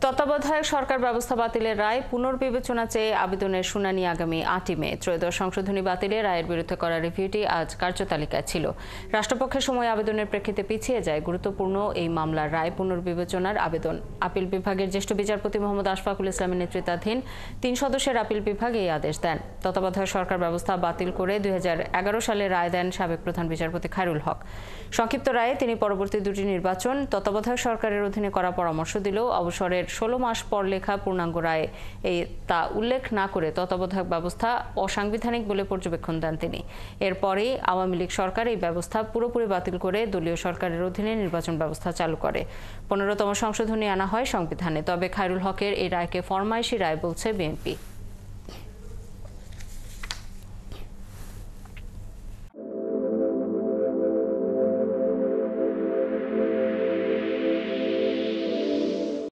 তত্ত্বাবধায়ক সরকার ব্যবস্থা বাতিলের রায় পুনর্বিবেচনা চেয়ে আবেদনের শুনানি আগামী ৮ই মে। ত্রয়োদশ সংশোধনী বাতিলে রায়ের বিরুদ্ধে করা রিভিউটি আজ কার্যতালিকায় ছিল। রাষ্ট্রপক্ষের সময় আবেদনের প্রেক্ষিতে পিছিয়ে যায় গুরুত্বপূর্ণ এই মামলার রায় পুনর্বিবেচনার আবেদন। আপিল বিভাগের জ্যেষ্ঠ বিচারপতি মোহাম্মদ আশফাকুল ইসলামের নেতৃত্বাধীন ৩ সদস্যের আপিল বিভাগ এই আদেশ দেন। তত্ত্বাবধায়ক সরকার ব্যবস্থা বাতিল করে ২০১১ সালে রায় দেন সাবেক প্রধান বিচারপতি খায়রুল হক। সংক্ষিপ্ত রায়ে তিনি পরবর্তী দুটি নির্বাচন তত্ত্বাবধায়ক সরকারের অধীনে করার পরামর্শ দিলেও অবসরের ১৬ মাস পর লেখা পূর্ণাঙ্গ রায়ে তা উল্লেখ না করে তত্ত্বাবধায়ক ব্যবস্থা অসাংবিধানিক বলে পর্যবেক্ষণ দেন তিনি। এরপরেই আওয়ামী লীগ সরকার এই ব্যবস্থা পুরোপুরি বাতিল করে দলীয় সরকারের অধীনে নির্বাচন ব্যবস্থা চালু করে। ১৫তম সংশোধনী আনা হয় সংবিধানে। তবে খায়রুল হকের এই রায়কে ফরমাইশি রায় বলছে বিএনপি।